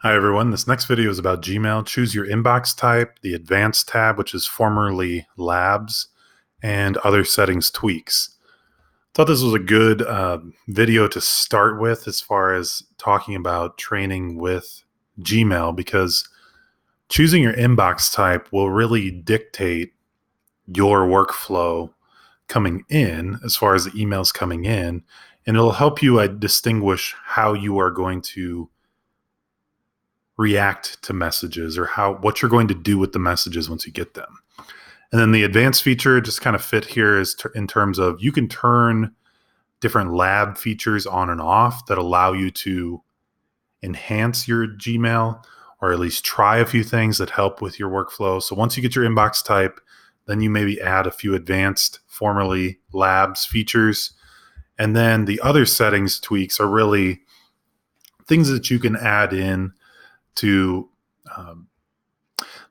Hi everyone, this next video is about Gmail. Choose your inbox type, the advanced tab, which is formerly labs, and other settings tweaks. Thought this was a good video to start with as far as talking about training with Gmail, because choosing your inbox type will really dictate your workflow coming in as far as the emails coming in, and it'll help you distinguish how you are going to react to messages or what you're going to do with the messages once you get them. And then the advanced feature just kind of fit here is in terms of you can turn different lab features on and off that allow you to enhance your Gmail, or at least try a few things that help with your workflow. So once you get your inbox type, then you maybe add a few advanced formerly labs features. And then the other settings tweaks are really things that you can add in to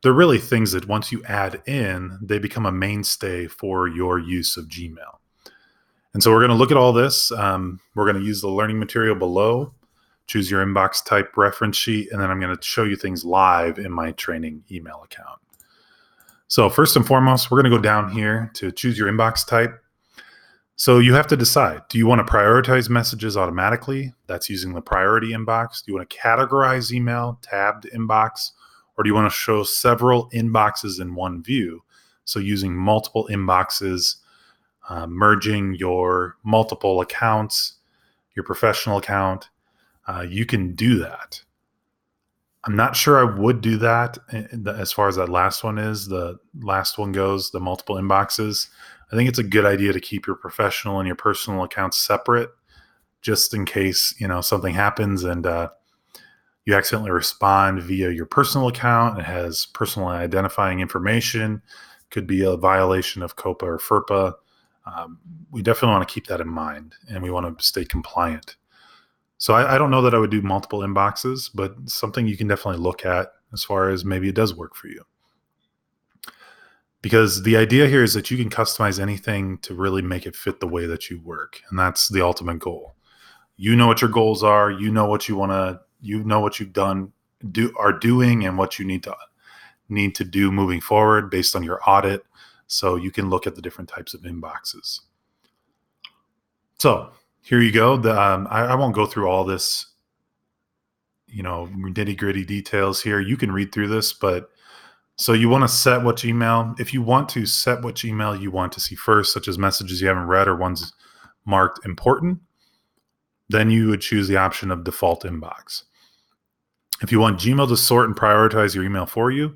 they're really things that once you add in, they become a mainstay for your use of Gmail. And so we're going to look at all this. We're going to use the learning material below, choose your inbox type reference sheet, and then I'm going to show you things live in my training email account. So first and foremost, we're going to go down here to choose your inbox type. So you have to decide, do you want to prioritize messages automatically? That's using the priority inbox. Do you want to categorize email, tabbed inbox? Or do you want to show several inboxes in one view? So using multiple inboxes, merging your multiple accounts, your professional account, you can do that. I'm not sure I would do that as far as that last one is. The last one goes, the multiple inboxes. I think it's a good idea to keep your professional and your personal accounts separate, just in case, something happens and you accidentally respond via your personal account. It has personally identifying information, could be a violation of COPA or FERPA. We definitely want to keep that in mind, and we want to stay compliant. So I don't know that I would do multiple inboxes, but something you can definitely look at as far as maybe it does work for you. Because the idea here is that you can customize anything to really make it fit the way that you work. And that's the ultimate goal. You know what your goals are. You know what you want to, what you've are doing and what you need to do moving forward based on your audit. So you can look at the different types of inboxes. So here you go. I won't go through all this, nitty gritty details here. You can read through this, but so you want to set which email. If you want to set which email you want to see first, such as messages you haven't read or ones marked important, then you would choose the option of default inbox. If you want Gmail to sort and prioritize your email for you,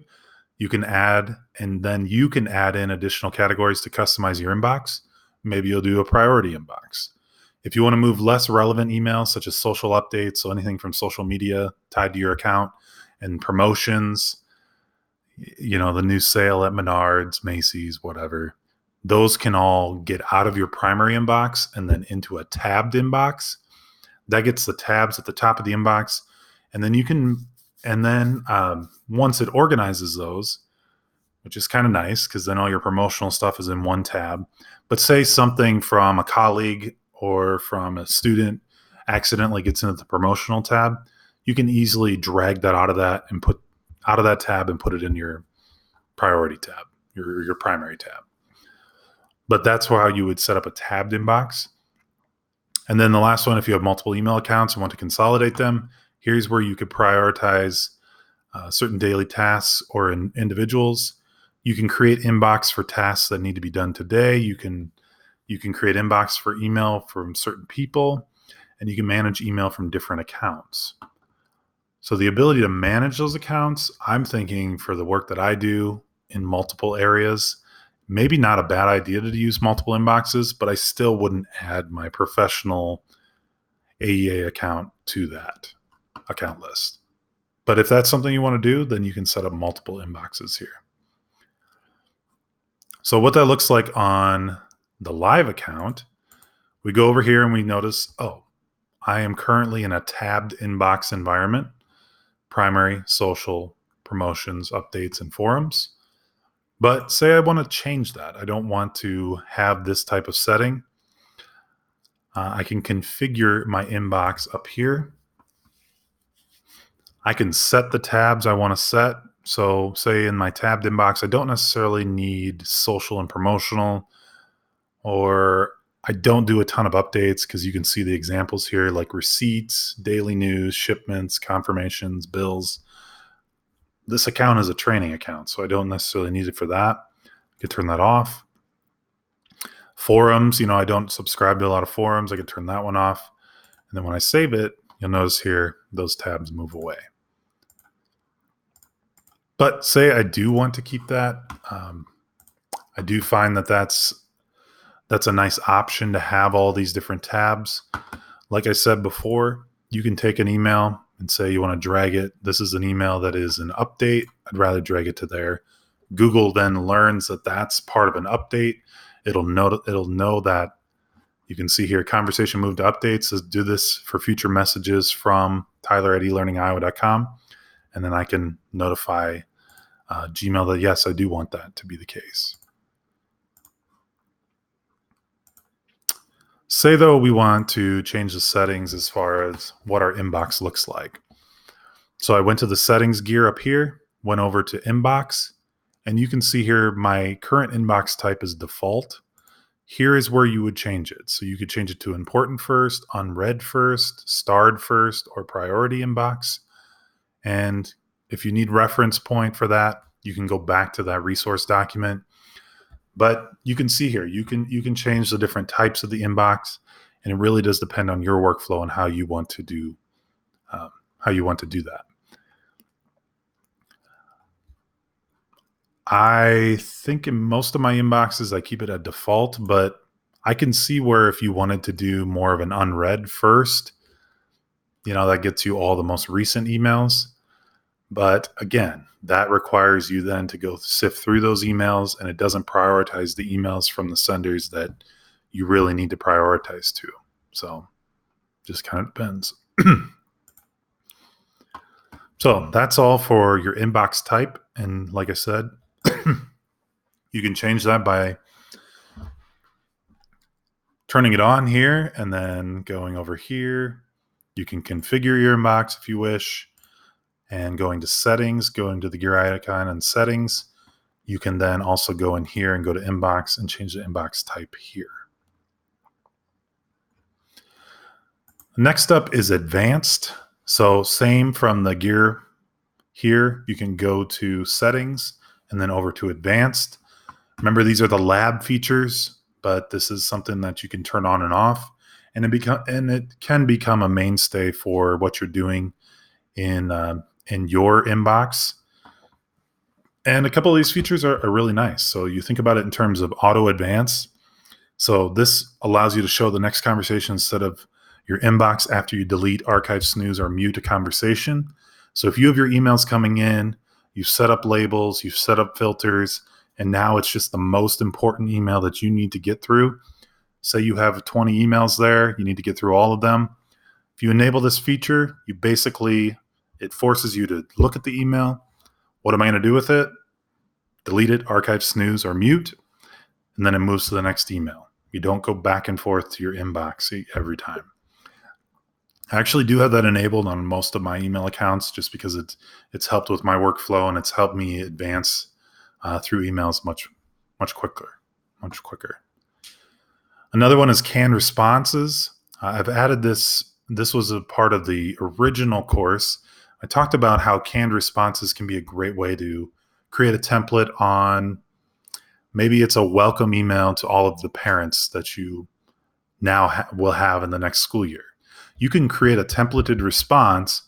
you can add in additional categories to customize your inbox. Maybe you'll do a priority inbox. If you want to move less relevant emails, such as social updates, so anything from social media tied to your account, and promotions, the new sale at Menards, Macy's, whatever, those can all get out of your primary inbox and then into a tabbed inbox. That gets the tabs at the top of the inbox. And then once it organizes those, which is kind of nice because then all your promotional stuff is in one tab. But say something from a colleague or from a student accidentally gets into the promotional tab, you can easily drag that out of that tab and put it in your priority tab, your primary tab. But that's how you would set up a tabbed inbox. And then the last one, if you have multiple email accounts and want to consolidate them, here's where you could prioritize certain daily tasks or individuals. You can create inbox for tasks that need to be done today. You can create inbox for email from certain people, and you can manage email from different accounts. So the ability to manage those accounts, I'm thinking for the work that I do in multiple areas, maybe not a bad idea to use multiple inboxes, but I still wouldn't add my professional AEA account to that account list. But if that's something you want to do, then you can set up multiple inboxes here. So what that looks like on the live account, we go over here and we notice, I am currently in a tabbed inbox environment: primary, social, promotions, updates, and forums. But say I want to change that. I don't want to have this type of setting. I can configure my inbox up here. I can set the tabs I want to set. So say in my tabbed inbox, I don't necessarily need social and promotional, or I don't do a ton of updates because you can see the examples here like receipts, daily news, shipments, confirmations, bills. This account is a training account, so I don't necessarily need it for that. I could turn that off. Forums, I don't subscribe to a lot of forums. I could turn that one off. And then when I save it, you'll notice here, those tabs move away. But say I do want to keep that. I do find that that's a nice option to have all these different tabs. Like I said before, you can take an email and say you want to drag it. This is an email that is an update. I'd rather drag it to there. Google then learns that that's part of an update. It'll know that you can see here, conversation moved to updates. Says do this for future messages from Tyler@elearningiowa.com. And then I can notify Gmail that yes, I do want that to be the case. Say though we want to change the settings as far as what our inbox looks like. So I went to the settings gear up here, went over to inbox, and you can see here my current inbox type is default. Here is where you would change it. So you could change it to important first, unread first, starred first, or priority inbox. And if you need reference point for that, you can go back to that resource document. But you can see here, you can change the different types of the inbox, and it really does depend on your workflow and how you want to do that. I think in most of my inboxes, I keep it at default, but I can see where if you wanted to do more of an unread first, that gets you all the most recent emails. But again, that requires you then to go sift through those emails, and it doesn't prioritize the emails from the senders that you really need to prioritize to. So just kind of depends. So that's all for your inbox type. And like I said, you can change that by turning it on here and then going over here. You can configure your inbox if you wish, and going to settings, going to the gear icon and settings. You can then also go in here and go to inbox and change the inbox type here. Next up is advanced. So same from the gear here, you can go to settings and then over to advanced. Remember, these are the lab features, but this is something that you can turn on and off, and it can become a mainstay for what you're doing in your inbox. And a couple of these features are really nice. So you think about it in terms of auto advance. So this allows you to show the next conversation instead of your inbox after you delete, archive, snooze, or mute a conversation. So if you have your emails coming in, you've set up labels, you've set up filters, and now it's just the most important email that you need to get through. Say you have 20 emails there, you need to get through all of them. If you enable this feature, it forces you to look at the email. What am I going to do with it? Delete it, archive, snooze, or mute, and then it moves to the next email. You don't go back and forth to your inbox every time. I actually do have that enabled on most of my email accounts just because it's helped with my workflow, and it's helped me advance through emails much quicker. Another one is canned responses. I've added this. This was a part of the original course. I talked about how canned responses can be a great way to create a template on, maybe it's a welcome email to all of the parents that you now will have in the next school year. You can create a templated response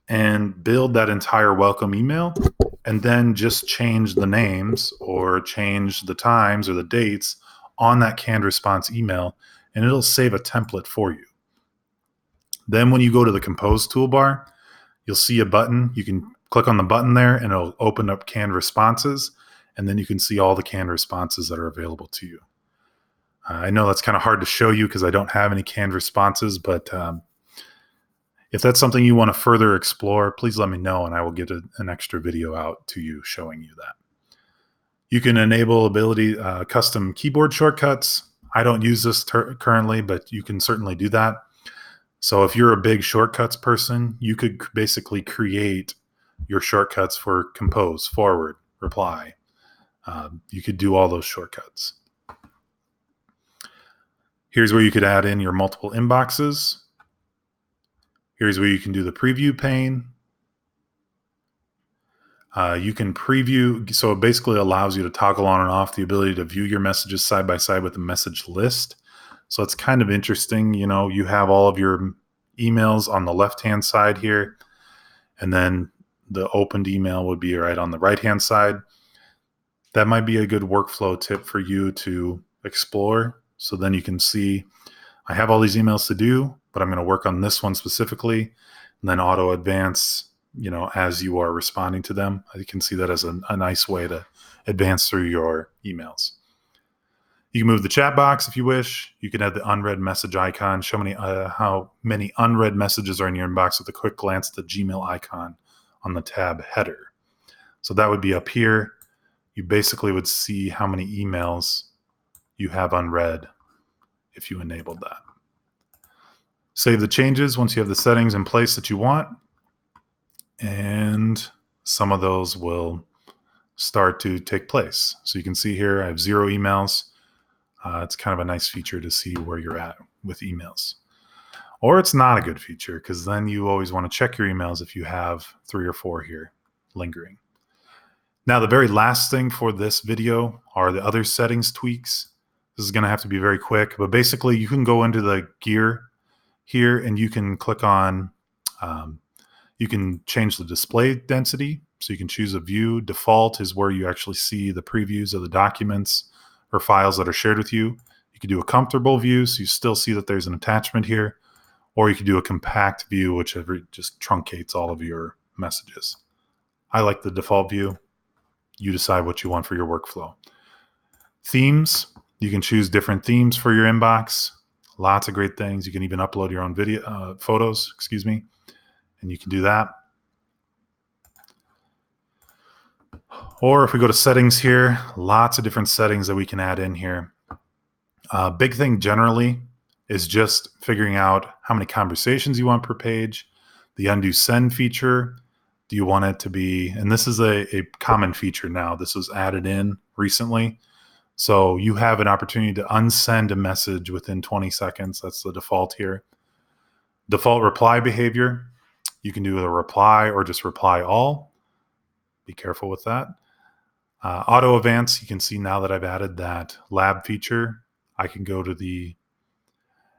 and build that entire welcome email, and then just change the names or change the times or the dates on that canned response email, and it'll save a template for you. Then when you go to the compose toolbar, you'll see a button. You can click on the button there and it'll open up canned responses, and then you can see all the canned responses that are available to you. I know that's kind of hard to show you because I don't have any canned responses, but if that's something you want to further explore, please let me know and I will get an extra video out to you showing you that. You can enable custom keyboard shortcuts. I don't use this currently, but you can certainly do that. So if you're a big shortcuts person, you could basically create your shortcuts for compose, forward, reply. You could do all those shortcuts. Here's where you could add in your multiple inboxes. Here's where you can do the preview pane. You can preview, so it basically allows you to toggle on and off the ability to view your messages side by side with the message list. So it's kind of interesting. You have all of your emails on the left-hand side here, and then the opened email would be right on the right-hand side. That might be a good workflow tip for you to explore. So then you can see, I have all these emails to do, but I'm going to work on this one specifically, and then auto advance, as you are responding to them. You can see that as a nice way to advance through your emails. You can move the chat box if you wish. You can add the unread message icon, show how many unread messages are in your inbox with a quick glance at the Gmail icon on the tab header. So that would be up here. You basically would see how many emails you have unread if you enabled that. Save the changes once you have the settings in place that you want, and some of those will start to take place. So you can see here I have 0 emails. It's kind of a nice feature to see where you're at with emails. Or it's not a good feature, because then you always want to check your emails if you have 3 or 4 here lingering. Now, the very last thing for this video are the other settings tweaks. This is going to have to be very quick, but basically you can go into the gear here and you can click on, you can change the display density. So you can choose a view. Default is where you actually see the previews of the documents or files that are shared with you. You could do a comfortable view, so you still see that there's an attachment here, or you could do a compact view, which just truncates all of your messages. I like the default view. You decide what you want for your workflow. Themes, you can choose different themes for your inbox. Lots of great things. You can even upload your own photos, and you can do that. Or if we go to settings here, lots of different settings that we can add in here. Big thing generally is just figuring out how many conversations you want per page. The undo send feature, do you want it to be, and this is a common feature now. This was added in recently. So you have an opportunity to unsend a message within 20 seconds. That's the default here. Default reply behavior, you can do a reply or just reply all. Be careful with that. Auto advance, you can see now that I've added that lab feature, I can go to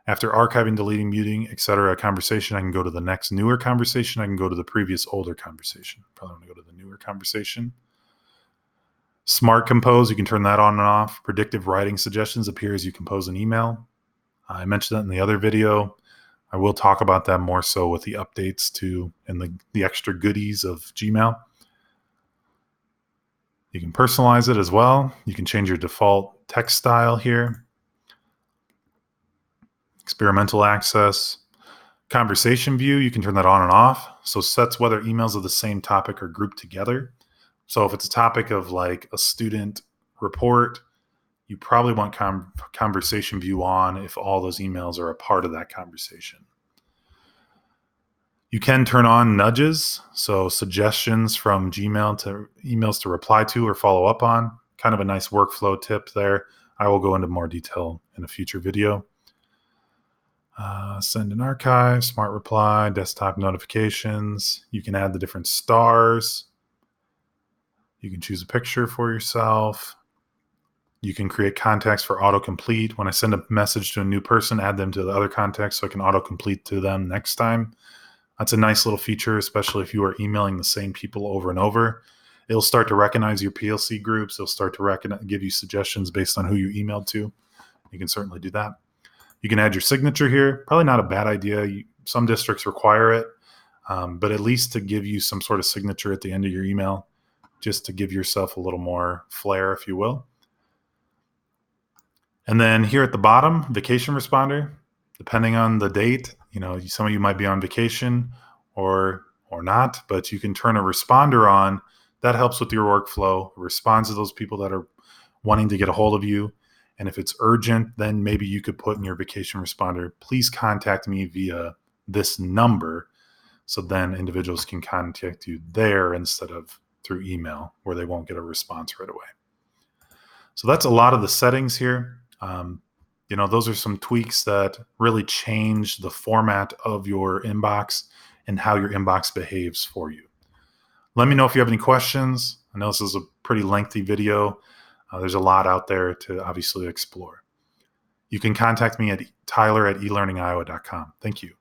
after archiving, deleting, muting, etc. conversation, I can go to the next newer conversation. I can go to the previous older conversation. Probably want to go to the newer conversation. Smart compose, you can turn that on and off. Predictive writing suggestions appear as you compose an email. I mentioned that in the other video. I will talk about that more so with the updates and the extra goodies of Gmail. You can personalize it as well. You can change your default text style here. Experimental access. Conversation view, you can turn that on and off. So sets whether emails of the same topic are grouped together. So if it's a topic of like a student report, you probably want conversation view on if all those emails are a part of that conversation. You can turn on nudges, so suggestions from Gmail to emails to reply to or follow up on. Kind of a nice workflow tip there. I will go into more detail in a future video. Send and archive, smart reply, desktop notifications. You can add the different stars. You can choose a picture for yourself. You can create contacts for autocomplete. When I send a message to a new person, add them to the other contacts so I can autocomplete to them next time. That's a nice little feature, especially if you are emailing the same people over and over. It'll start to recognize your PLC groups. It'll start to give you suggestions based on who you emailed to. You can certainly do that. You can add your signature here. Probably not a bad idea. Some districts require it, but at least to give you some sort of signature at the end of your email, just to give yourself a little more flair, if you will. And then here at the bottom, vacation responder. Depending on the date, some of you might be on vacation or not, but you can turn a responder on. That helps with your workflow. It responds to those people that are wanting to get a hold of you. And if it's urgent, then maybe you could put in your vacation responder, please contact me via this number. So then individuals can contact you there instead of through email where they won't get a response right away. So that's a lot of the settings here. Those are some tweaks that really change the format of your inbox and how your inbox behaves for you. Let me know if you have any questions. I know this is a pretty lengthy video. There's a lot out there to obviously explore. You can contact me at tyler@elearningiowa.com. Thank you.